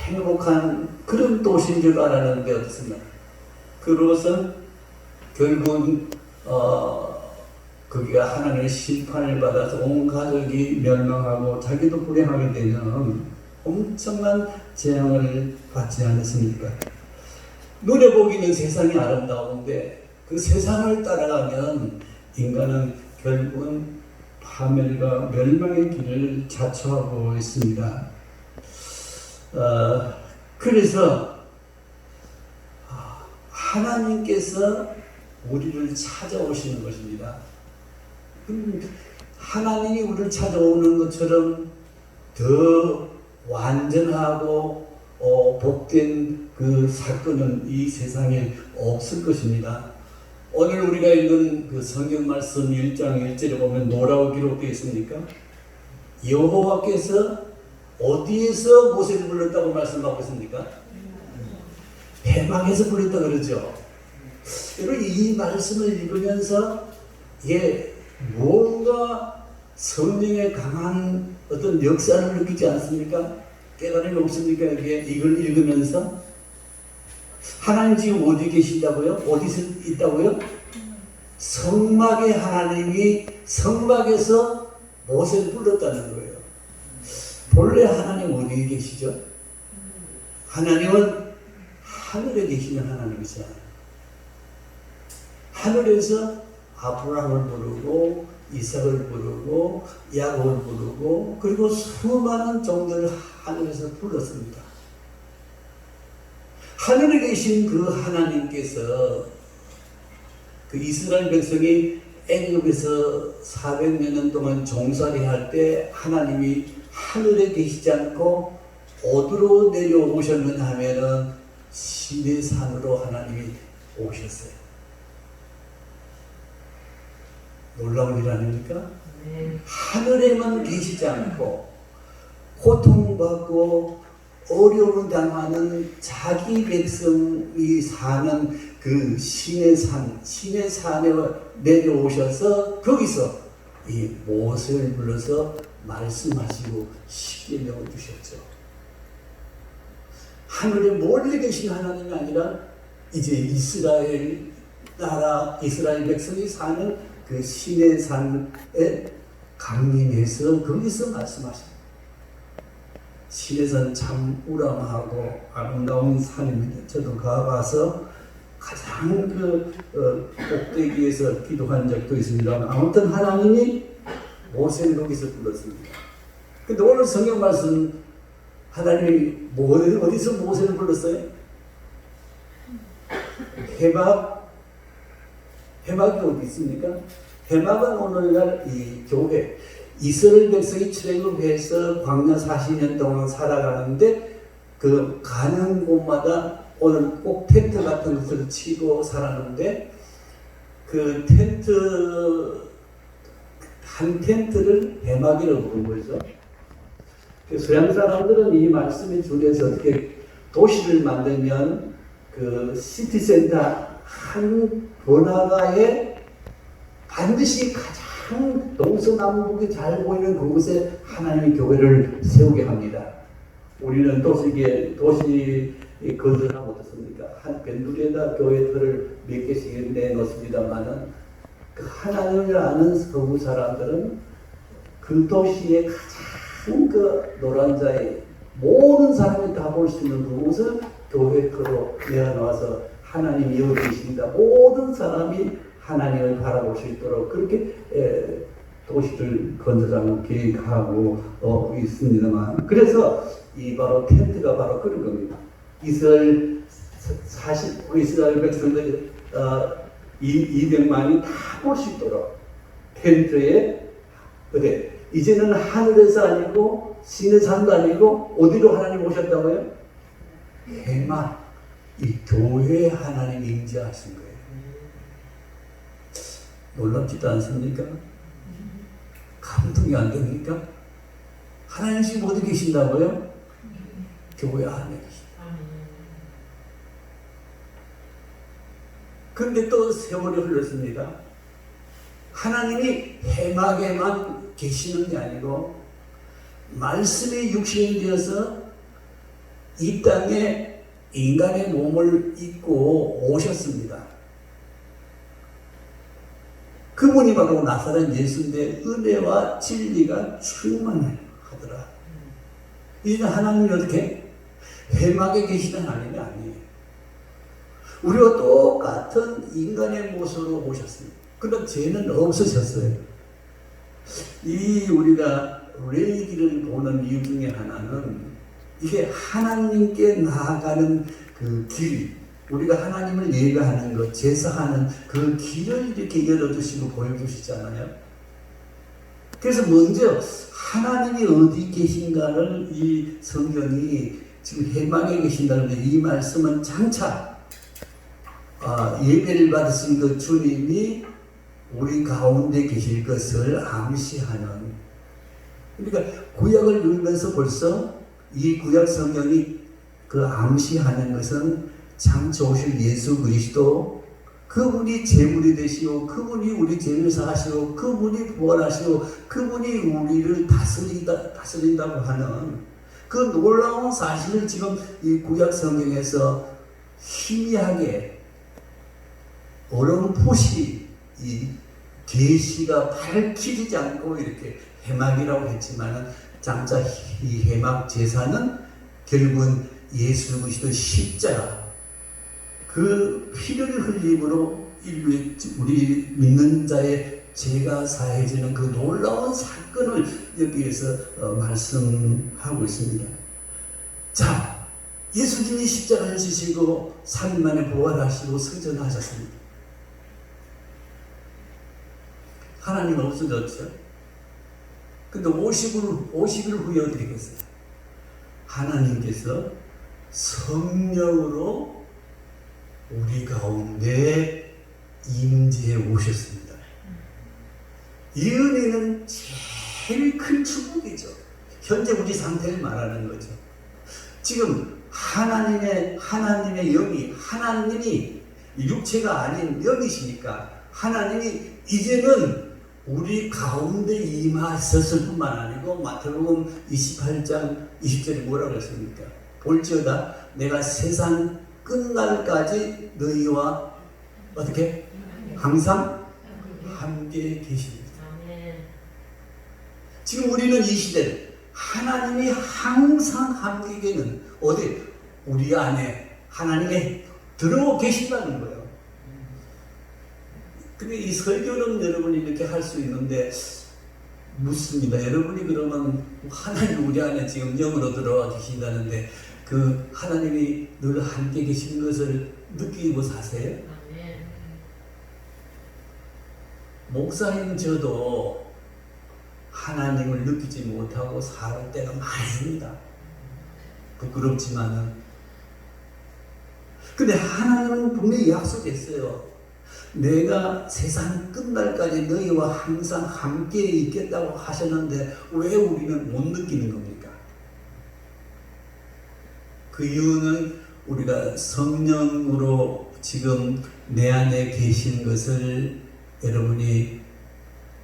행복한 그런 도시인 줄 알았는데 어떻습니까? 그러고서 결국은 거기가 하나님의 심판을 받아서 온 가족이 멸망하고 자기도 불행하게 되는 엄청난 재앙을 받지 않았습니까? 눈에 보기는 세상이 아름다운데 그 세상을 따라가면 인간은 결국은 파멸과 멸망의 길을 자초하고 있습니다. 그래서 하나님께서 우리를 찾아오시는 것입니다. 하나님이 우리를 찾아오는 것처럼 더 완전하고 복된 그 사건은 이 세상에 없을 것입니다. 오늘 우리가 읽은 그 성경 말씀 1장 1절에 보면 뭐라고 기록되어 있습니까? 여호와께서 어디에서 모세를 불렀다고 말씀하고 있습니까? 해막에서 불렀다 그러죠. 여러분 이 말씀을 읽으면서 이게 뭔가 성령의 강한 어떤 역사를 느끼지 않습니까? 깨달음이 없습니까? 이걸 읽으면서 하나님 지금 어디 계시다고요? 어디서 있다고요? 성막에 하나님이 성막에서 모세를 불렀다는 거예요. 본래 하나님 어디에 계시죠? 하나님은 하늘에 계시는 하나님이잖아요. 하늘에서 아브라함을 부르고 이삭을 부르고 야곱을 부르고 그리고 수많은 종들을 하늘에서 불렀습니다. 하늘에 계신 그 하나님께서 그 이스라엘 백성이 애굽에서 400년 동안 종살이 할 때 하나님이 하늘에 계시지 않고 어디로 내려오셨느냐 하면은 시내산으로 하나님이 오셨어요. 놀라운 일 아닙니까? 하늘에만 계시지 않고 고통받고 어려움을 당하는 자기 백성이 사는 그 시내산에 내려오셔서 거기서 이 모세를 불러서 말씀하시고 십계명을 주셨죠. 하늘에 멀리 계신 하나님이 아니라 이제 이스라엘 나라, 이스라엘 백성이 사는 그 시내산에 강림해서 거기서 말씀하십니다. 시내산 참 우람하고 아름다운 산입니다. 저도 가봐서 가장 꼭대기에서 기도한 적도 있습니다. 아무튼 하나님이 모세를 거기서 불렀습니다. 근데 오늘 성경 말씀 하나님이 어디서 모세를 불렀어요? 해막이 어디 있습니까? 해막은 오늘날 이 교회 이스라엘 백성이 출애굽해서 광야 40년 동안 살아가는데 그 가는 곳마다 오늘 꼭 텐트 같은 것을 치고 살았는데 그 한 텐트를 해막이라고 부른 거죠. 서양 사람들은 이 말씀의 줄에서 어떻게 도시를 만들면 그 시티센터 한 번화가에 반드시 가장 동서남북이 잘 보이는 그곳에 하나님의 교회를 세우게 합니다. 우리는 도시 건설하면 어떻습니까? 한 변두리에다 교회들을 몇 개씩 내놓습니다만은 그 하나님을 아는 서구 사람들은 그 도시의 가장 그 노란자에 모든 사람이 다 볼 수 있는 그곳을 교회로 내어놓아서 하나님이 여기 계십니다. 모든 사람이 하나님을 바라볼 수 있도록 그렇게 도시를 건설하고 계획하고 있습니다만 그래서 이 바로 텐트가 바로 그런 겁니다. 이스라엘 백성들 200만이 다 볼 수 있도록 텐트에 이제는 하늘에서 아니고 시내산도 아니고 어디로 하나님 오셨다고요? 해막 이 교회에 하나님 임재하신 거예요. 놀랍지도 않습니까? 감동이 안 됩니까? 하나님 지금 어디 계신다고요? 교회 안에 계신다. 그런데 또 세월이 흘렀습니다. 하나님이 해막에만 계시는 게 아니고 말씀이 육신이 되어서 이 땅에 인간의 몸을 입고 오셨습니다. 그분이 바로 나사렛 예수인데 은혜와 진리가 충만하더라. 이제 하나님이 어떻게 회막에 계시는 하나님이 아니에요. 우리와 똑같은 인간의 모습으로 오셨습니다. 그러나 죄는 없으셨어요. 이 우리가 레위기를 보는 이유 중에 하나는 이게 하나님께 나아가는 그 길, 우리가 하나님을 예배하는 것, 제사하는 그 길을 이렇게 열어주시고 보여주시잖아요. 그래서 먼저 하나님이 어디 계신가를 이 성경이 지금 회막에 계신다는데 이 말씀은 장차 예배를 받으신 그 주님이 우리 가운데 계실 것을 암시하는, 그러니까 구약을 읽으면서 벌써 이 구약 성경이 그 암시하는 것은 장차 오실 예수 그리스도, 그분이 제물이 되시고 그분이 우리 죄를 사하시고 그분이 부활하시고 그분이 우리를 다스린다고 하는 그 놀라운 사실을 지금 이 구약 성경에서 희미하게 어렴풋이 이 계시가 밝히지 않고 이렇게 회막이라고 했지만 장차 이 회막 제사는 결국은 예수 그리스도 십자가 그 피를 흘림으로 인류의 우리 믿는 자의 죄가 사해지는 그 놀라운 사건을 여기에서 말씀하고 있습니다. 자, 예수님이 십자가를 지시고 3일 만에 부활하시고 승천하셨습니다. 하나님은 없어졌죠. 근데 50일 후에 어떻게 됐어요? 하나님께서 성령으로 우리 가운데 임재해 오셨습니다. 이 은혜는 제일 큰 축복이죠. 현재 우리 상태를 말하는 거죠. 지금 하나님의 영이, 하나님이 육체가 아닌 영이시니까 하나님이 이제는 우리 가운데 임하셨을 뿐만 아니고 마태복음 28장 20절에 뭐라고 했습니까? 볼지어다 내가 세상 끝날까지 너희와 어떻게? 항상 함께 계십니다. 지금 우리는 이 시대를 하나님이 항상 함께 계는 어디? 우리 안에 하나님이 들어 계신다는 거예요. 근데 이 설교는 여러분이 이렇게 할 수 있는데 묻습니다. 여러분이 그러면 하나님 우리 안에 지금 영으로 들어와 계신다는데 그 하나님이 늘 함께 계신 것을 느끼고 사세요? 목사님 저도 하나님을 느끼지 못하고 살 때가 많습니다. 부끄럽지만은. 근데 하나님은 분명히 약속했어요. 내가 세상 끝날까지 너희와 항상 함께 있겠다고 하셨는데 왜 우리는 못 느끼는 겁니까? 그 이유는 우리가 성령으로 지금 내 안에 계신 것을 여러분이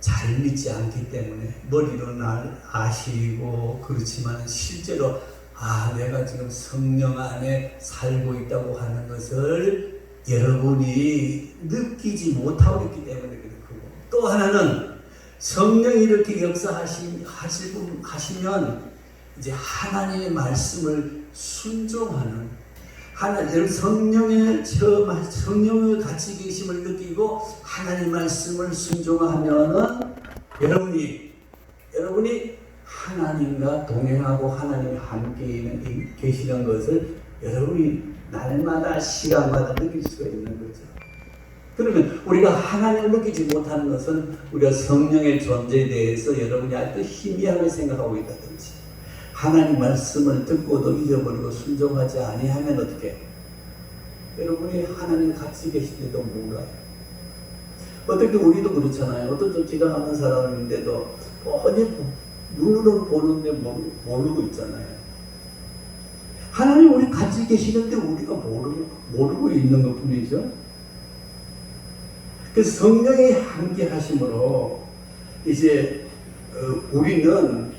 잘 믿지 않기 때문에 머리로 날 아시고 그렇지만 실제로 내가 지금 성령 안에 살고 있다고 하는 것을 여러분이 느끼지 못하고 있기 때문에 그렇고, 또 하나는 성령이 이렇게 역사하시면 이제 하나님의 말씀을 순종하는, 하나님 성령의 같이 계심을 느끼고 하나님 말씀을 순종하면은 여러분이 하나님과 동행하고 하나님이 함께 계시는 것을 여러분이 날마다 시간마다 느낄 수가 있는 거죠. 그러면 우리가 하나님을 느끼지 못하는 것은 우리가 성령의 존재에 대해서 여러분이 아직도 희미하게 생각하고 있다든지, 하나님 말씀을 듣고도 잊어버리고 순종하지 아니하면 어떻게? 여러분이 하나님 같이 계시지도 몰라요. 어떻게 우리도 그렇잖아요. 어떤 지나가는 사람인데도 눈으로 보는데 모르고 있잖아요. 하나님 우리 같이 계시는데 우리가 모르고 있는 것 뿐이죠. 그래서 성령이 함께 하심으로 이제 우리는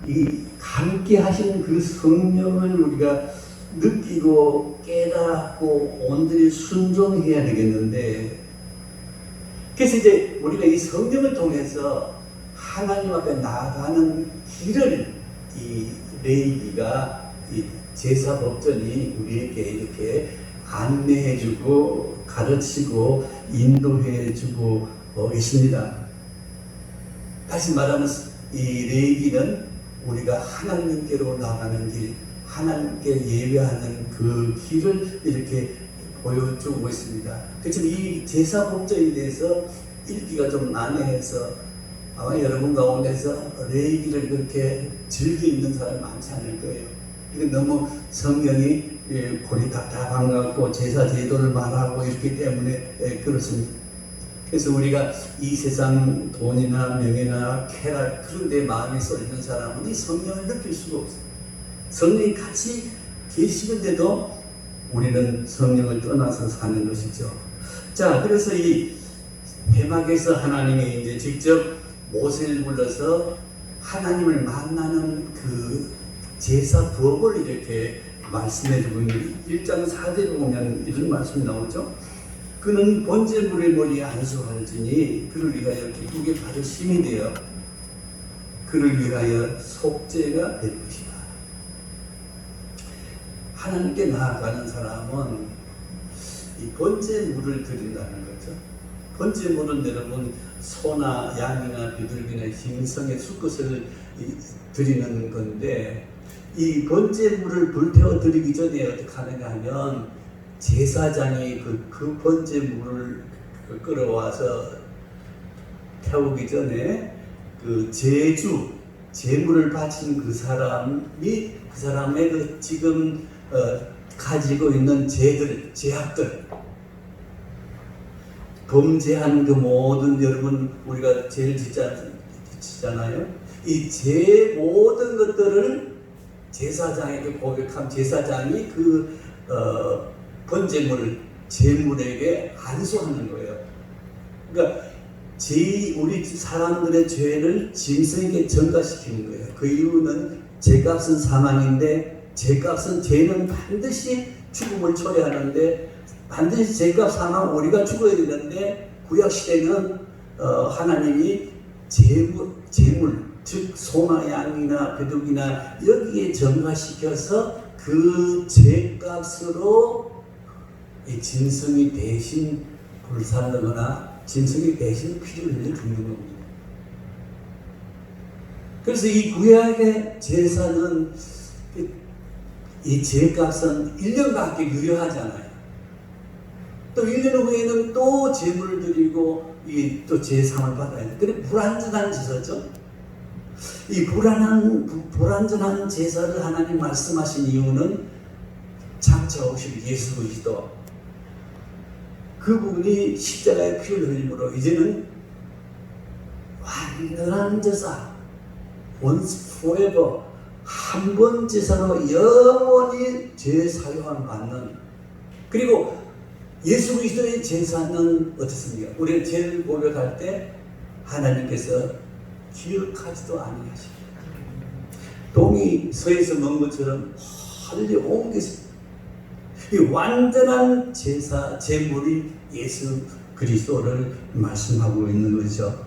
이 함께 하시는 그 성령을 우리가 느끼고 깨닫고 온전히 순종해야 되겠는데, 그래서 이제 우리가 이 성경을 통해서 하나님 앞에 나아가는 길을 이 레위기가 이 제사법전이 우리에게 이렇게 안내해주고 가르치고 인도해주고 계십니다. 다시 말하면 이 레위기는 우리가 하나님께로 나가는 길, 하나님께 예배하는 그 길을 이렇게 보여주고 있습니다. 그렇지만 이 제사법전에 대해서 읽기가 좀 난해해서 아마 여러분 가운데서 레위기를 그렇게 즐겨 읽는 사람이 많지 않을 거예요. 이건 너무 성경이 골이 답답한 것 같고 제사 제도를 말하고 있기 때문에 그렇습니다. 그래서 우리가 이 세상 돈이나 명예나 쾌락 그런 데 마음이 쏠리는 사람은 이 성령을 느낄 수가 없어요. 성령이 같이 계시는데도 우리는 성령을 떠나서 사는 것이죠. 자, 그래서 이 회막에서 하나님이 이제 직접 모세를 불러서 하나님을 만나는 그 제사 부업을 이렇게 말씀해 주고 있는 1장 4절에 보면 이런 말씀이 나오죠. 그는 번제물의 머리에 안수할지니 그를 위하여 기쁘게 받으심이 되어 그를 위하여 속죄가 될 것이다. 하나님께 나아가는 사람은 이 번제물을 드린다는 거죠. 번제물은 여러분 소나 양이나 비둘기나 짐승의 수컷을 드리는 건데, 이 번제물을 불태워 드리기 전에 어떻게 하느냐 하면 제사장이 그 번제물을 끌어와서 태우기 전에 그 제물을 바친 그 사람이 그 사람의 그 지금 가지고 있는 죄악들, 범죄한 그 모든, 여러분 우리가 죄를 짓잖아요. 이 죄 모든 것들을 제사장에게 고백한 제사장이 그 번제물을 제물에게 안수하는 거예요. 그러니까 우리 사람들의 죄를 짐승에게 전가시키는 거예요. 그 이유는 죄값은 사망인데 죄는 반드시 죽음을 초래하는데, 반드시 죄값 사망 우리가 죽어야 되는데, 구약시대는 하나님이 제물 즉 소나 양이나 비둘기나 여기에 전가시켜서 그 죄값으로 이 짐승이 대신 불살르거나 짐승이 대신 피를 흘려 죽는 겁니다. 그래서 이 구약의 제사는 이 죄값은 1년밖에 유효하잖아요. 또 1년 후에는 또 제물을 드리고 또 제상을 받아야 돼. 그래 불완전한 제사죠. 이 불완전한 제사를 하나님 말씀하신 이유는 장차 오실 예수 그리스도, 그분이 십자가의 피를 흘림으로 이제는 완전한 제사, once forever, 한 번 제사로 영원히 죄 사용을 받는, 그리고 예수 그리스도의 제사는 어떻습니까? 우리가 죄를 고백할 때 하나님께서 기억하지도 아니하십니다. 동이 서에서 먼 것처럼 멀리 옮겼습니다. 이 완전한 제사, 제물이 예수 그리스도를 말씀하고 있는 거죠.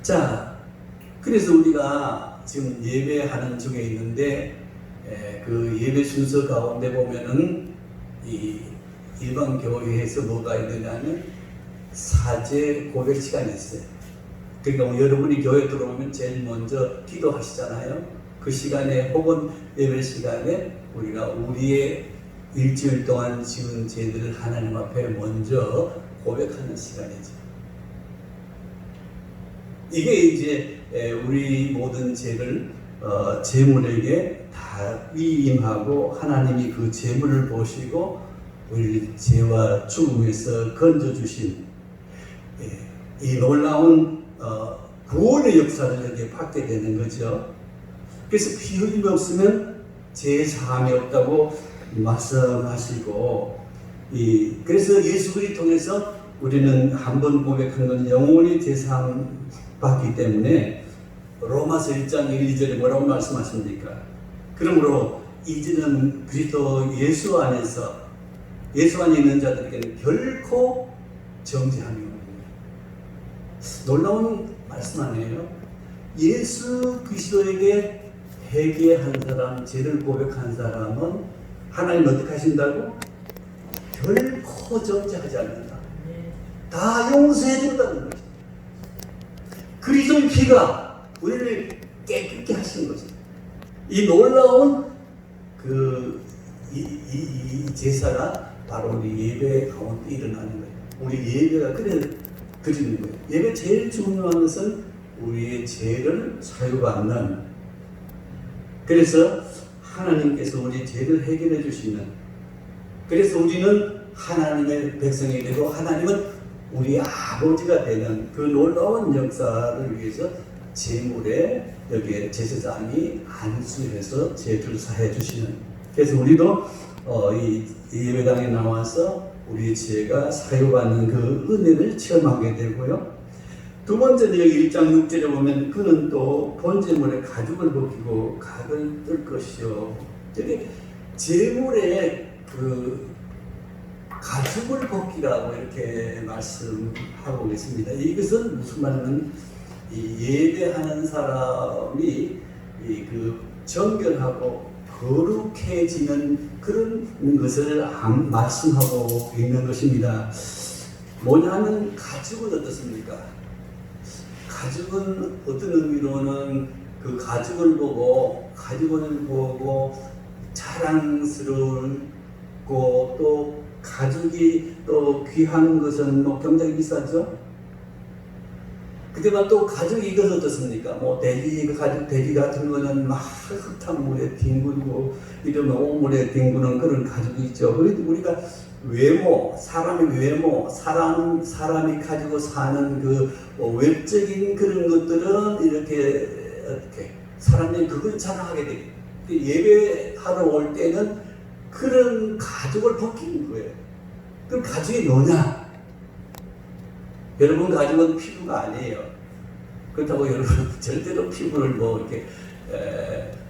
자, 그래서 우리가 지금 예배하는 중에 있는데, 그 예배 순서 가운데 보면은 이 일반 교회에서 뭐가 있느냐면 사제 고백 시간이 있어요. 그러니까 여러분이 교회 들어오면 제일 먼저 기도하시잖아요. 그 시간에 혹은 예배 시간에 우리가 우리의 일주일 동안 지은 죄들을 하나님 앞에 먼저 고백하는 시간이죠. 이게 이제 우리 모든 죄를 제물에게 다 위임하고 하나님이 그 제물을 보시고 우리 죄와 죽음에서 건져주신 이 놀라운 구원의 역사를 여기에 받게 되는 거죠. 그래서 피 흘림이 없으면 죄 사함이 없다고 말씀하시고, 그래서 예수 그리스도를 통해서 우리는 한 번 고백한 건 영원히 죄 사함 받기 때문에 로마서 1장 1, 2절에 뭐라고 말씀하십니까? 그러므로 이제는 그리스도 예수 안에 있는 자들에게는 결코 정죄함이 없는 놀라운 말씀 아니에요? 예수 그리스도에게 회개한 사람, 죄를 고백한 사람은 하나님 어떻게 하신다고? 결코 정죄하지 않는다. 다 용서해 준다는 거죠. 그리스도의 피가 우리를 깨끗게 하신 거죠. 이 놀라운 이 제사가 바로 우리 예배 가운데 일어나는 거예요. 우리 예배가 그리는 거예요. 예배 제일 중요한 것은 우리의 죄를 사유받는, 그래서 하나님께서 우리 죄를 해결해 주시는, 그래서 우리는 하나님의 백성이 되고 하나님은 우리 아버지가 되는 그 놀라운 역사를 위해서 제물에 여기에 제사장이 안수해서 죄를 사해 주시는, 그래서 우리도 이 예배당에 나와서 우리의 죄가 사유받는 그 은혜를 체험하게 되고요. 두 번째는 여기 1장 6절에 보면 그는 또 번제물에 가죽을 벗기고 각을 뜰 것이요. 여기 제물에 그 가죽을 벗기라고 이렇게 말씀하고 있습니다. 이것은 무슨 말이냐면 이 예배하는 사람이 그 정결하고 거룩해지는 그런 것을 말씀하고 있는 것입니다. 뭐냐면 가죽은 어떻습니까? 가죽은 어떤 의미로는 그 가죽을 보고 자랑스러울고, 또 가죽이 또 귀한 것은 뭐 굉장히 비싸죠. 그때만 또 가죽이 이것은 어떻습니까? 뭐 돼지 같은 거는 막 흙탕물에 뒹굴고 이러면 오물에 뒹구는 그런 가죽이 있죠. 그래도 우리가 사람의 외모, 사람이 가지고 사는 그 외적인 그런 것들은 이렇게 어떻게 사람들이 그걸 자랑하게 돼. 예배하러 올 때는 그런 가죽을 벗기는 거예요. 그럼 가죽이 뭐냐? 여러분, 가죽은 피부가 아니에요. 그렇다고 여러분 절대로 피부를 뭐 이렇게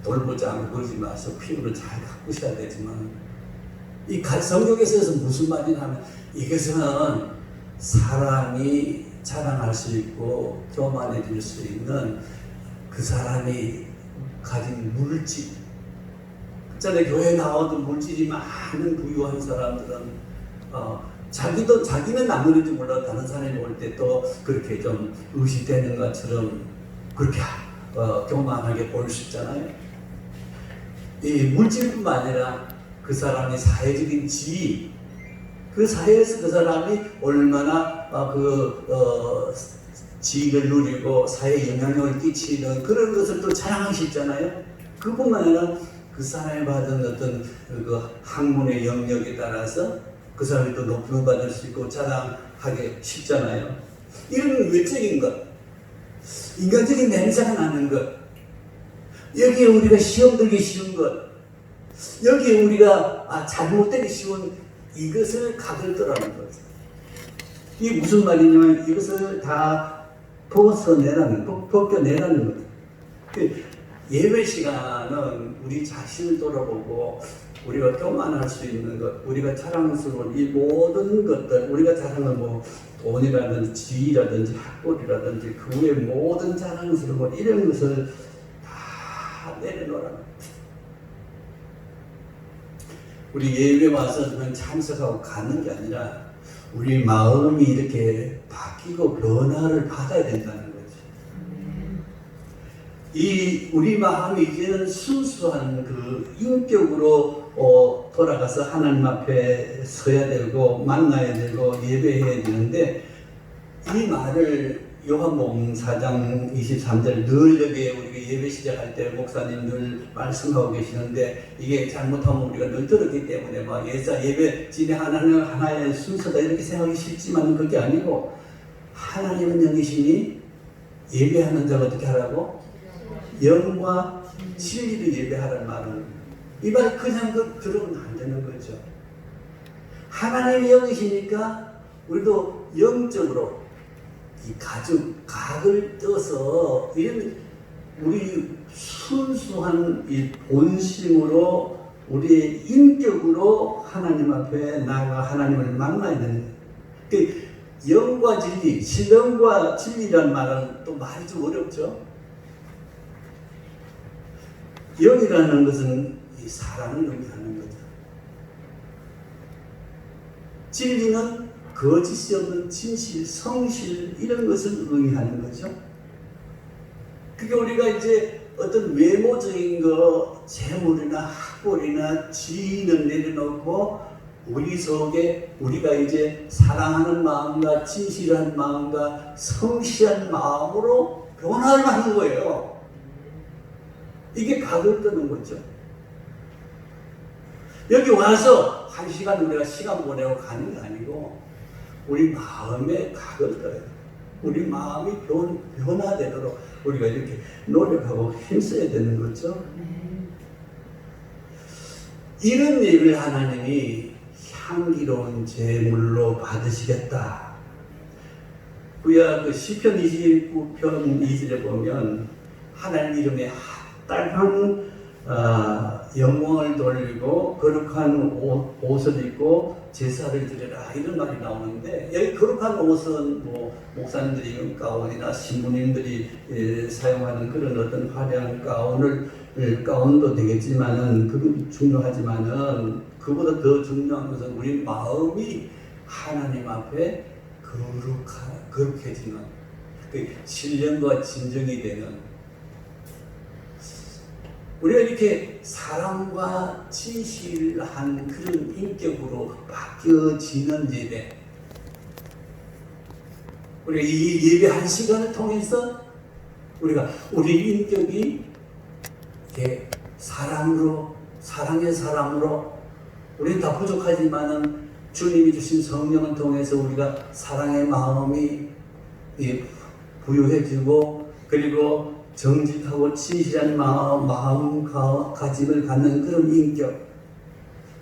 돌보지 않고 그러지 마시고 피부를 잘 가꾸셔야 되지만, 이 성경에서 무슨 말이냐면 이것은 사람이 자랑할 수 있고 교만해질 수 있는 그 사람이 가진 물질. 그전에 교회 나와도 물질이 많은 부유한 사람들은 자기는 안 그런지 몰라도 다른 사람이 올 때 또 그렇게 좀 의식되는 것처럼 그렇게 교만하게 보일 수 있잖아요. 이 물질뿐만 아니라 그 사람의 사회적인 지위, 그 사회에서 그 사람이 얼마나 지위를 누리고 사회에 영향력을 끼치는 그런 것을 또 자랑할 수 있잖아요. 그뿐만 아니라 그 사람이 받은 어떤 그 학문의 영역에 따라서 그 사람이 또 높임을 받을 수 있고 자랑하기 쉽잖아요. 이런 외적인 것, 인간적인 냄새가 나는 것, 여기에 우리가 시험 들기 쉬운 것, 여기에 우리가 잘못되기 쉬운 이것을 각을 떠라는 거죠. 이게 무슨 말이냐면 이것을 다 벗겨내라는 거죠. 예배 시간은 우리 자신을 돌아보고 우리가 교만할 수 있는 것, 우리가 자랑스러운 이 모든 것들, 우리가 자랑은 뭐 돈이라든지 지위라든지 학벌이라든지 그 외의 모든 자랑스러운 것, 이런 것을 다 내려놓으라는 거예요. 우리 예배 와서 그냥 참석하고 가는 게 아니라 우리 마음이 이렇게 바뀌고 변화를 받아야 된다는 거죠. 우리 마음이 이제는 순수한 그 인격으로 돌아가서 하나님 앞에 서야 되고 만나야 되고 예배해야 되는데, 이 말을 요한복음 4장 23절 늘 여기에 우리가 예배 시작할 때 목사님 늘 말씀하고 계시는데, 이게 잘못하면 우리가 늘 들었기 때문에 예배 진행하는 하나의 순서다 이렇게 생각하기 쉽지만 그게 아니고, 하나님은 영이시니 예배하는 자가 어떻게 하라고? 영과 진리를 예배하라는 말은, 이 말 그냥 들으면 안 되는 거죠. 하나님이 영이시니까 우리도 영적으로 이 각을 떠서 이런 우리 순수한 이 본심으로 우리의 인격으로 하나님 앞에 나아가 하나님을 만나야 되는 거예요. 영과 진리, 신령과 진리라는 말은 또 말이 좀 어렵죠. 영이라는 것은 이 사랑을 의미하는 거죠. 진리는 거짓이 없는 진실, 성실 이런 것을 의미하는 거죠. 그게 우리가 이제 어떤 외모적인 거, 재물이나 학벌이나 지위는 내려놓고 우리 속에 우리가 이제 사랑하는 마음과 진실한 마음과 성실한 마음으로 변화를 하는 거예요. 이게 각을 뜨는 거죠. 여기 와서 1시간 우리가 시간 보내고 가는 게 아니고 우리 마음에 각을 떠요. 우리 마음이 변화되도록 우리가 이렇게 노력하고 힘써야 되는 거죠. 이런 일을 하나님이 향기로운 제물로 받으시겠다. 구약 그 시편 29편 2절에 보면 하나님 이름에 합당한 영광을 돌리고 거룩한 옷을 입고 제사를 드려라 이런 말이 나오는데, 여기 거룩한 옷은 뭐 목사님들이 입은 가운이나 신부님들이 사용하는 그런 어떤 화려한 가운도 되겠지만은 그것도 중요하지만은 그보다 더 중요한 것은 우리 마음이 하나님 앞에 거룩해지는 그 신령과 진정이 되는, 우리가 이렇게 사랑과 진실한 그런 인격으로 바뀌어지는 예배, 우리가 이 예배 한 시간을 통해서 우리가 우리 인격이 이렇게 사랑의 사람으로, 우리는 다 부족하지만은 주님이 주신 성령을 통해서 우리가 사랑의 마음이 부유해지고, 그리고 정직하고 진실한 마음가짐을 갖는 그런 인격,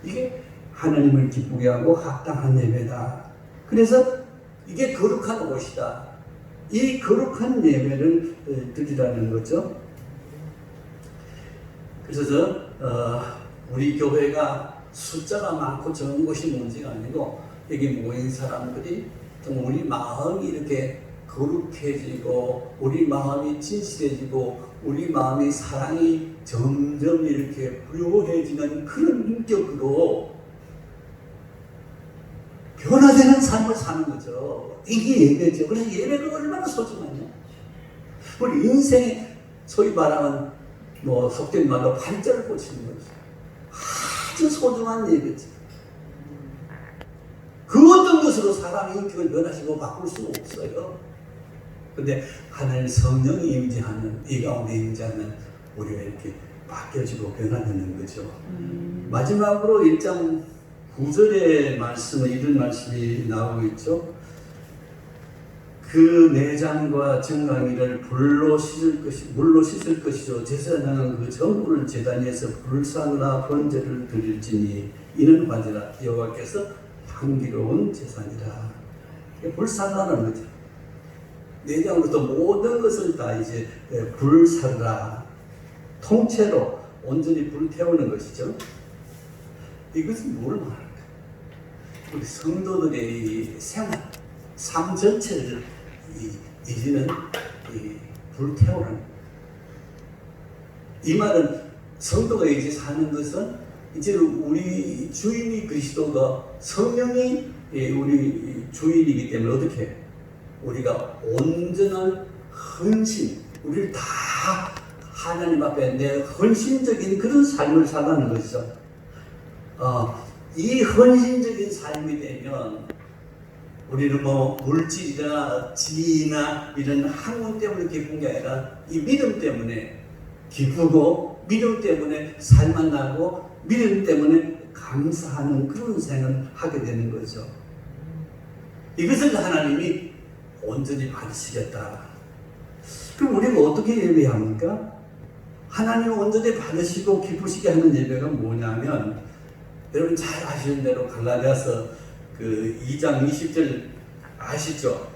이게 하나님을 기쁘게 하고 합당한 예배다. 그래서 이게 거룩한 옷이다. 이 거룩한 예배를 드리라는 거죠. 그래서 우리 교회가 숫자가 많고 적은 것이 문제가 아니고, 여기 모인 사람들이 좀 우리 마음이 이렇게 거룩해지고 우리 마음이 진실해지고 우리 마음의 사랑이 점점 이렇게 부유해지는 그런 인격으로 변화되는 삶을 사는 거죠. 이게 예배죠. 그래서 예배가 얼마나 소중하냐. 우리 인생에 소위 말하면 뭐 속된 말로 팔자를 꽂히는 거죠. 아주 소중한 예배죠. 그 어떤 것으로 사람의 인격을 변화시키고 바꿀 수 없어요. 근데 하나님 성령이 임재하는, 이 가운데 임재하는 우리가 이렇게 바뀌어지고 변화되는 거죠. 마지막으로 1장 9절의 말씀은 이런 말씀이 나오고 있죠. 그 내장과 정강이를 물로 씻을 것이요 제사장은 그 전부를 제단 위에서 불사나 번제를 드릴지니 이는 받으라 여호와께서 향기로운 제사니라. 불사라는 거죠. 내장으로부터 모든 것을 다 이제 불사라, 통째로 온전히 불태우는 것이죠. 이것은 뭘 말할까? 우리 성도들의 생활, 삶 전체를 이제는 불태우는, 이 말은 성도가 이제 사는 것은 이제 우리 주인이 그리스도가 성령이 우리 주인이기 때문에 어떻게 우리가 온전한 헌신, 우리를 다 하나님 앞에 내 헌신적인 그런 삶을 살아가는 것이죠. 이 헌신적인 삶이 되면 우리는 뭐 물질이나 지위나 이런 학문 때문에 기쁜 게 아니라 이 믿음 때문에 기쁘고, 믿음 때문에 살만 나고, 믿음 때문에 감사하는 그런 생을 하게 되는 거죠. 이것을 하나님이 온전히 받으시겠다. 그럼 우리가 어떻게 예배합니까? 하나님 온전히 받으시고 기쁘시게 하는 예배가 뭐냐면, 여러분 잘 아시는 대로 갈라디아서 그 2장 20절 아시죠?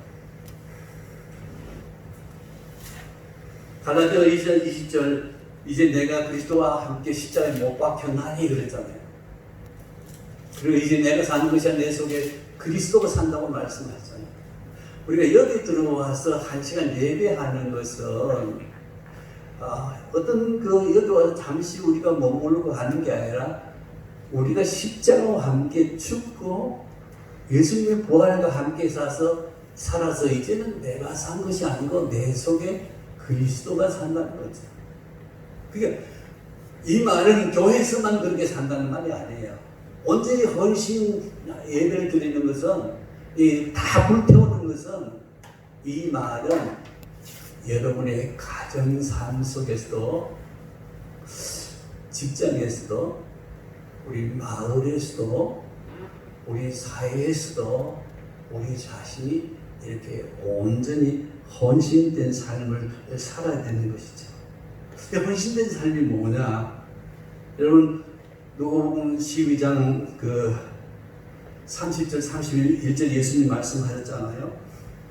갈라디아 2장 20절 이제 내가 그리스도와 함께 십자가에 못 박혔나니 그랬잖아요. 그리고 이제 내가 사는 것이 아니라 내 속에 그리스도가 산다고 말씀하셨잖아요. 우리가 여기 들어와서 1시간 예배하는 것은 어떤 여기 와서 잠시 우리가 머무르고 하는 게 아니라 우리가 십자가와 함께 죽고 예수님의 부활과 함께 살아서 이제는 내가 산 것이 아니고 내 속에 그리스도가 산다는 거죠. 그러니까 이 말은 교회에서만 그렇게 산다는 말이 아니에요. 온전히 헌신 예배를 드리는 것은 다 불태우는 것은 이 말은 여러분의 가정 삶 속에서도 직장에서도 우리 마을에서도 우리 사회에서도 우리 자신이 이렇게 온전히 헌신된 삶을 살아야 되는 것이죠. 헌신된 삶이 뭐냐? 여러분 누가복음 12장 30절 31절 예수님 말씀하셨잖아요.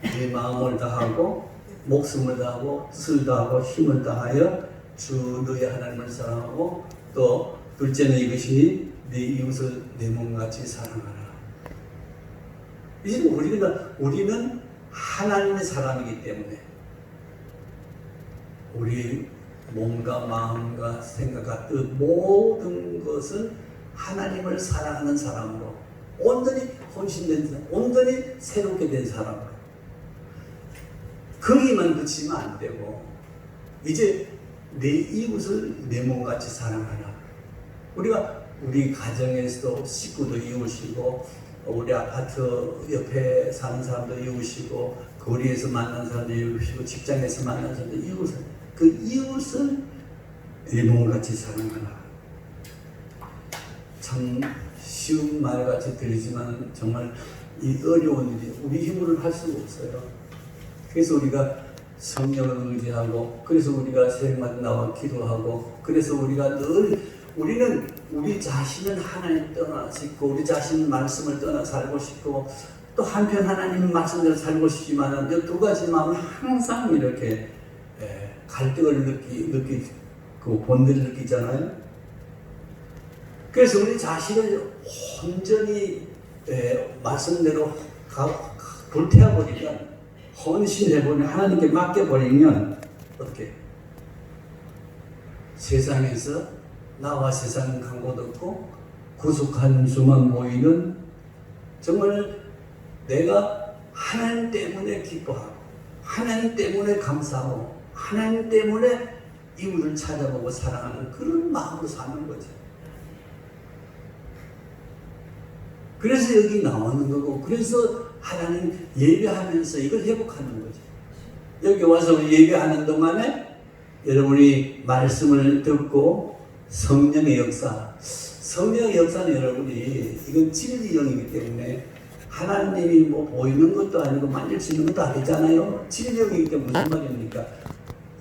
내 마음을 다하고 목숨을 다하고 뜻을 다하고 힘을 다하여 주 너의 하나님을 사랑하고 또 둘째는 이것이니 내 이웃을 내 몸같이 사랑하라. 이제 우리는 하나님의 사람이기 때문에 우리 몸과 마음과 생각과 뜻 모든 것은 하나님을 사랑하는 사람으로 온전히 헌신된 사람, 온전히 새롭게 된 사람으로 거기만 그치면 안 되고 이제 내 이웃을 내 몸같이 사랑하라. 우리가 우리 가정에서도 식구도 이웃이고 우리 아파트 옆에 사는 사람도 이웃이고 거리에서 만난 사람도 이웃이고 직장에서 만난 사람도 이웃을 그 이웃을 내 몸같이 사랑하라. 참 쉬운 말같이 들리지만 정말 이 어려운 일이 우리 힘으로는 할 수가 없어요. 그래서 우리가 성령을 의지하고 그래서 우리가 새벽마다 나와 기도하고 그래서 우리가 늘 우리는 우리 자신은 하나님 떠나 싶고 우리 자신은 말씀을 떠나 살고 싶고 또 한편 하나님 말씀대로 살고 싶지만 이 두 가지 마음은 항상 이렇게 갈등을 느끼고 본질을 느끼잖아요. 그래서 우리 자신을 온전히 말씀대로 불태워버리면 헌신해버리면 하나님께 맡겨버리면 어떻게 세상에서 나와 세상은 간 곳 없고 구속한 수만 모이는 정말 내가 하나님 때문에 기뻐하고 하나님 때문에 감사하고 하나님 때문에 이웃을 찾아보고 사랑하는 그런 마음으로 사는 거죠. 그래서 여기 나오는 거고 그래서 하나님 예배하면서 이걸 회복하는 거죠. 여기 와서 예배하는 동안에 여러분이 말씀을 듣고 성령의 성령의 역사는 여러분이 이건 진리영이기 때문에 하나님이 뭐 보이는 것도 아니고 만질 수 있는 것도 아니잖아요. 진리영이기 때문에 무슨 말입니까?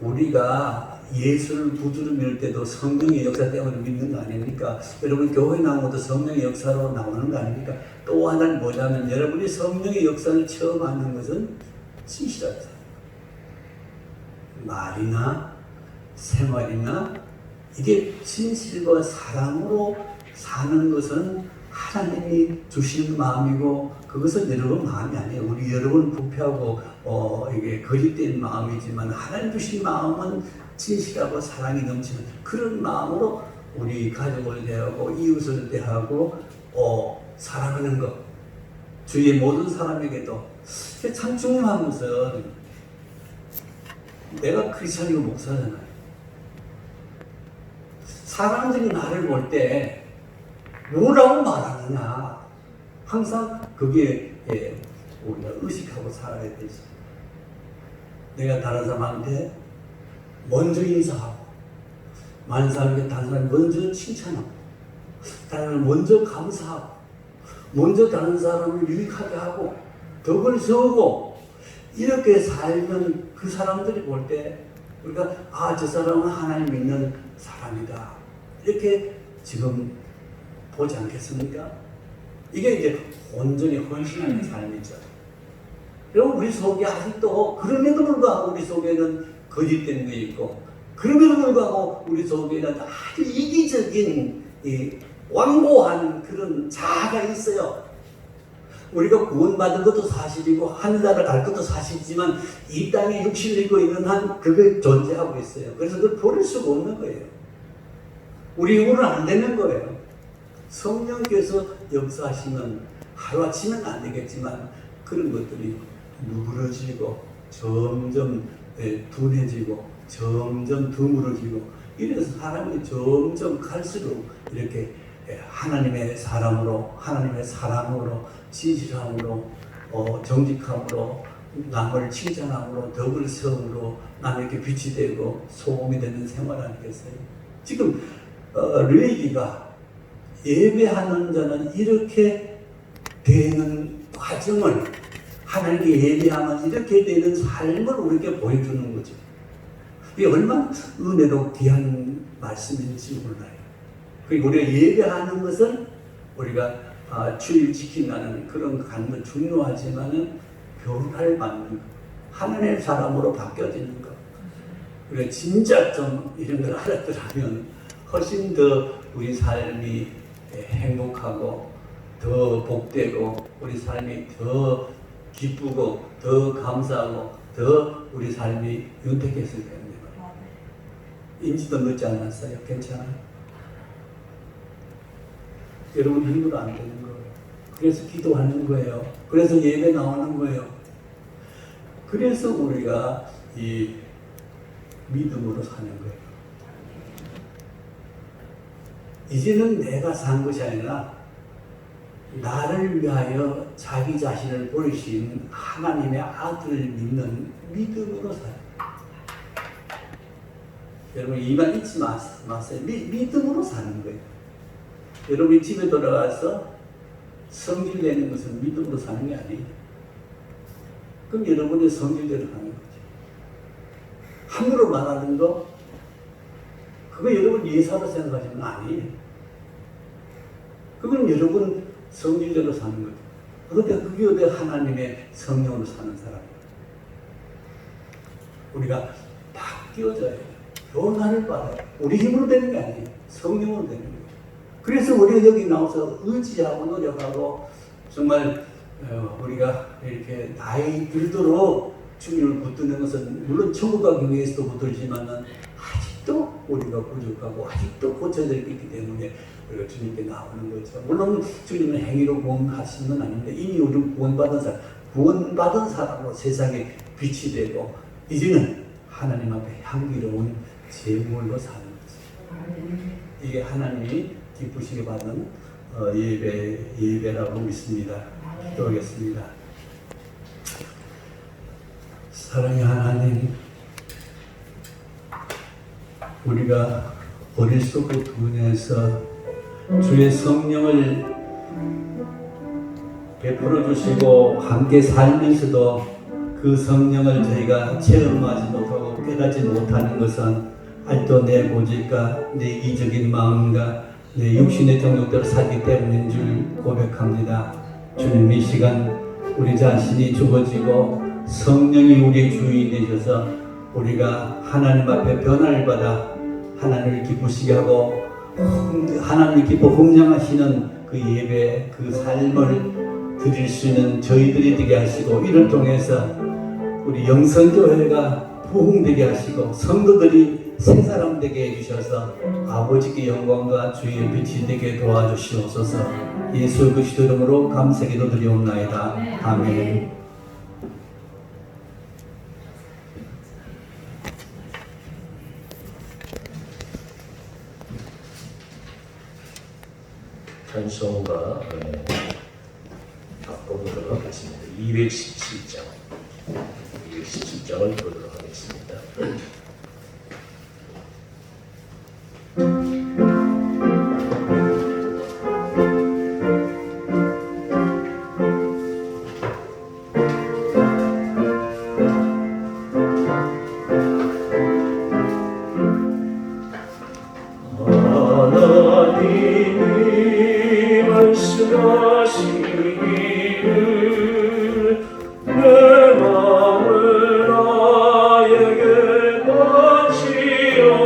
우리가 예수를 구주로 믿을 때도 성령의 역사 때문에 믿는 거 아닙니까? 여러분 교회 나온 것도 성령의 역사로 나오는 거 아닙니까? 또 하나는 뭐냐면 여러분이 성령의 역사를 처음 하는 것은 진실하다. 말이나 생활이나 이게 진실과 사랑으로 사는 것은 하나님이 주시는 마음이고 그것은 여러분 마음이 아니에요. 우리 여러분 부패하고 이게 거짓된 마음이지만 하나님 주신 마음은 진실하고 사랑이 넘치는 그런 마음으로 우리 가족을 대하고 이웃을 대하고 사랑하는 것 주위의 모든 사람에게도 참 중요한 것은 내가 크리스천이고 목사잖아요. 사람들이 나를 볼 때 뭐라고 말하느냐 항상 그게 우리가 의식하고 살아야 되지. 내가 다른 사람한테 먼저 인사하고 많은 사람에게 다른 사람 먼저 칭찬하고 다른 사람 먼저 감사하고 먼저 다른 사람을 유익하게 하고 덕을 세우고 이렇게 살면 그 사람들이 볼 때 우리가 저 사람은 하나님 믿는 사람이다 이렇게 지금 보지 않겠습니까? 이게 이제 온전히 헌신하는 삶이죠. 여러분 우리 속에 아직도 그럼에도 불구하고 우리 속에는 거짓된 게 있고 그럼에도 불구하고 우리 속에는 아주 이기적인 완고한 그런 자아가 있어요. 우리가 구원받은 것도 사실이고 하늘나라 갈 것도 사실이지만 이 땅에 육신을 입고 있는 한 그게 존재하고 있어요. 그래서 그걸 버릴 수가 없는 거예요. 우리 힘으로는 안 되는 거예요. 성령께서 역사하시면 하루아침은 안 되겠지만 그런 것들이 누그러지고 점점 둔해지고 점점 드물어지고 이래서 사람이 점점 갈수록 이렇게 하나님의 사람으로 하나님의 사랑으로 진실함으로 정직함으로 남을 칭찬함으로 덕을 세움으로 남에게 빛이 되고 소금이 되는 생활 아니겠어요? 지금 레위기가 예배하는 자는 이렇게 되는 과정을 하나님께 예배하면 이렇게 되는 삶을 우리에게 보여주는 거죠. 이게 얼마나 은혜로 귀한 말씀인지 몰라요. 그리고 우리가 예배하는 것은 우리가 주일 지킨다는 그런 간도 중요하지만은 변화를 받는 것, 하나님의 사람으로 바뀌어지는 것. 우리가 진짜 좀 이런 걸 알았더라면 훨씬 더 우리 삶이 행복하고 더 복되고 우리 삶이 더 기쁘고 더 감사하고 더 우리 삶이 윤택했을 텐데 인지도 늦지 않았어요? 괜찮아요? 여러분 힘으로 안 되는 거예요. 그래서 기도하는 거예요. 그래서 예배 나오는 거예요. 그래서 우리가 이 믿음으로 사는 거예요. 이제는 내가 산 것이 아니라 나를 위하여 자기 자신을 버리신 하나님의 아들을 믿는 믿음으로 살아요. 여러분 이만 잊지 마세요. 믿음으로 사는 거예요. 여러분이 집에 돌아가서 성질 내는 것은 믿음으로 사는 게 아니에요. 그럼 여러분의 성질대로 하는 거죠. 함부로 말하는 거 그거 여러분 예사로 생각하시면 아니에요. 그건 여러분 성질대로 사는 거죠. 그런데 그게 어디 하나님의 성령으로 사는 사람이에요. 우리가 바뀌어져야 해요. 변화를 받아요. 우리 힘으로 되는 게 아니에요. 성령으로 되는 거예요. 그래서 우리가 여기 나와서 의지하고 노력하고 정말 우리가 이렇게 나이 들도록 주님을 붙드는 것은 물론 천국 가기 위해서도 붙들지만은 아직도 우리가 부족하고 아직도 고쳐야 될 게 있기 때문에 우리가 주님께 나오는 거죠. 물론 주님은 행위로 구원하신 건 아닌데 이미 우리는 구원받은 사람으로 세상에 빛이 되고 이제는 하나님 앞에 향기로운 제물로 사는 거죠. 이게 하나님이 기쁘시게 받은 예배라고 믿습니다. 기도하겠습니다. 사랑의 하나님, 우리가 어릴 적부터 둔해서 주의 성령을 베풀어 주시고 함께 살면서도 그 성령을 저희가 체험하지 못하고 깨닫지 못하는 것은 아직도 내 고집과 내 이기적인 마음과 내 육신의 정욕대로 살기 때문인 줄 고백합니다. 주님, 이 시간 우리 자신이 죽어지고 성령이 우리의 주인이 되셔서 우리가 하나님 앞에 변화를 받아 하나님을 기쁘시게 하고 하나님을 기뻐 흥량하시는 그 예배, 그 삶을 드릴 수 있는 저희들이 되게 하시고 이를 통해서 우리 영성교회가 부흥되게 하시고 성도들이 새 사람 되게 해주셔서 아버지께 영광과 주의 빛이 되게 도와주시옵소서. 예수 그리스도 이름으로 감사기도 드리옵나이다. 아멘. 찬송가 바꿔보도록 하겠습니다. 217장을 보도록 하겠습니다. 말씀하시기를 내 마음을 나에게 바치어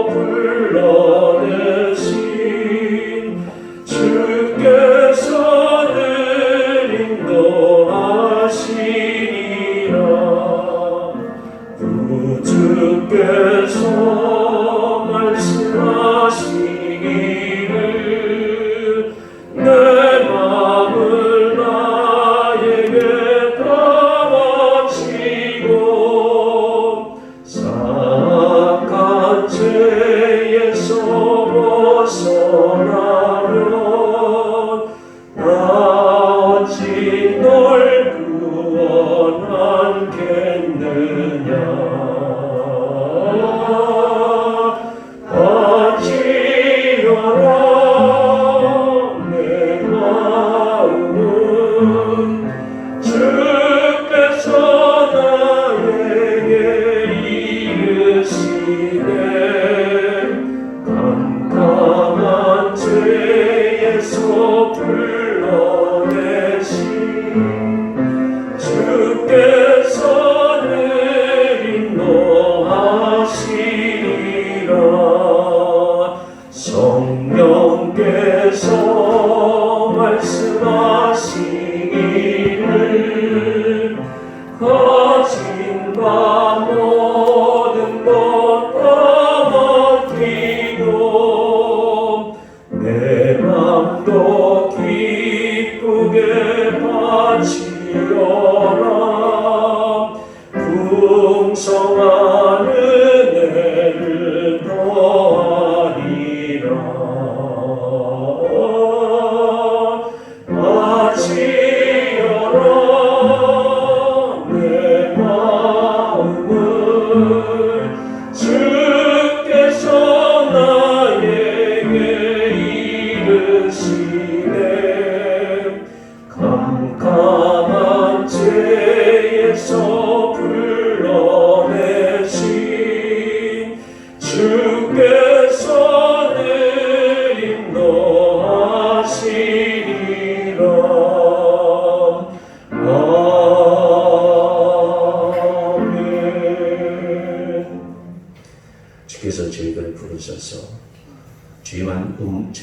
불러내신 주께서는 인도하시리라. 구주께서 말씀하시기를 내 마음을 나에게 다 바치고 사악한 죄에서 벗어나면 나 어찌 널 구원하겠느냐. 어찌하라 내 마음은 주께서 나에게 이르시네. 깜깜한 죄에서 불러내신 주께서는 인도하시리라. 성령께서 말씀하시기를 거짓과 모든 것 다 맡기고 내 맘도 기쁘게 바치려라. 풍성한 은혜를 더하리라. 바치려라 내 마음을 주께서 나에게 이르시네. 깜깜한 죄에서 불러내신 주께서는 인도하시리라. 아멘. 주께서 저희들을 부르셔서 주의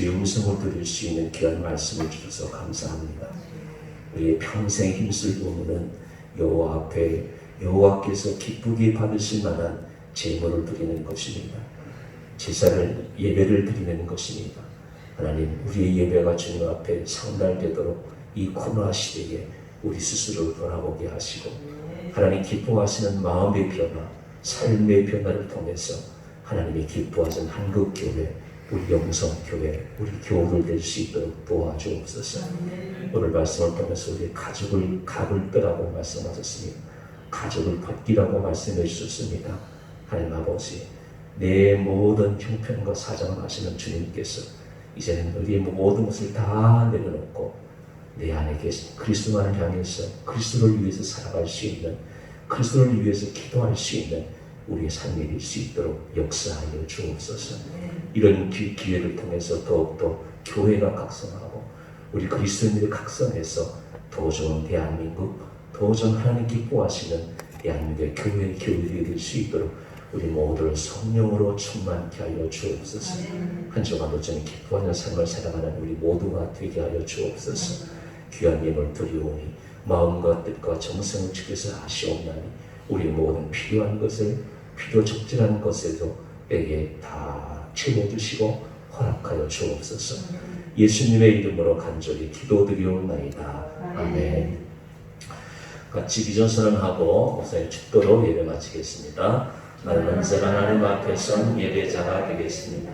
음성을 들을 수 있는 귀한 말씀을 주셔서 감사합니다. 우리의 평생 힘쓸 부모는 여호와 앞에 여호와께서 기쁘게 받으실 만한 제물을 드리는 것입니다. 제사를 예배를 드리는 것입니다. 하나님, 우리의 예배가 주님 앞에 상달되도록 이 코로나 시대에 우리 스스로를 돌아보게 하시고 하나님 기뻐하시는 마음의 변화, 삶의 변화를 통해서 하나님이 기뻐하시는 한국교회, 우리 영성교회, 우리 교우들 될 수 있도록 도와주옵소서. 오늘 말씀을 통해서 우리 가족을 각을 빼라고 말씀하셨습니다. 가족을 벗기라고 말씀해 주셨습니다. 하나님 아버지, 내 모든 형편과 사정을 아시는 주님께서 이제는 우리의 모든 것을 다 내려놓고 내 안에 계신 그리스도만을 향해서 그리스도를 위해서 살아갈 수 있는, 그리스도를 위해서 기도할 수 있는 우리의 삶이 될 수 있도록 역사하여 주옵소서. 이런 기회를 통해서 더욱더 교회가 각성하고 우리 그리스도인들이 각성해서 더 좋은 대한민국, 더 좋은 하나님 기뻐하시는 대한민국의 교회들이 될 수 있도록 우리 모두를 성령으로 충만케 하여 주옵소서. 한 주간도 저는 기뻐하는 삶을 살아가는 우리 모두가 되게 하여 주옵소서. 귀한 예물 드리오니 마음과 뜻과 정성을 주께서 하시옵나니 우리 모든 필요한 것을 필요 적절한 것에도 에게 다 채워주시고 허락하여 주옵소서. 예수님의 이름으로 간절히 기도드리옵나이다. 아멘. 같이 기도 선언하고 목사님 축도로 예배 마치겠습니다. 나는 언제나 하나님 앞에서 예배자가 되겠습니다.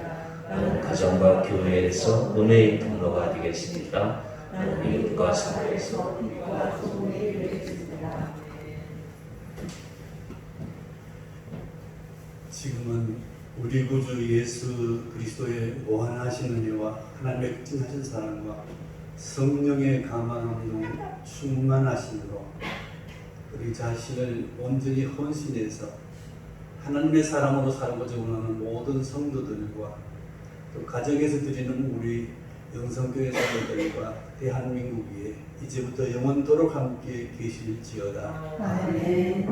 나는 가정과 교회에서 은혜의 통로가 되겠습니다. 나는 이웃과 사회에서 우리가 소문이 되겠습니다. 지금은 우리 구주 예수 그리스도의 무한하신 은혜와 하나님의 극진하신 사랑과 성령의 강함으로 충만하심으로 우리 자신을 온전히 헌신해서 하나님의 사람으로 살고자 원하는 모든 성도들과 또 가정에서 드리는 우리 영성교회 성도들과 대한민국 위에 이제부터 영원토록 함께 계실지어다. 아멘.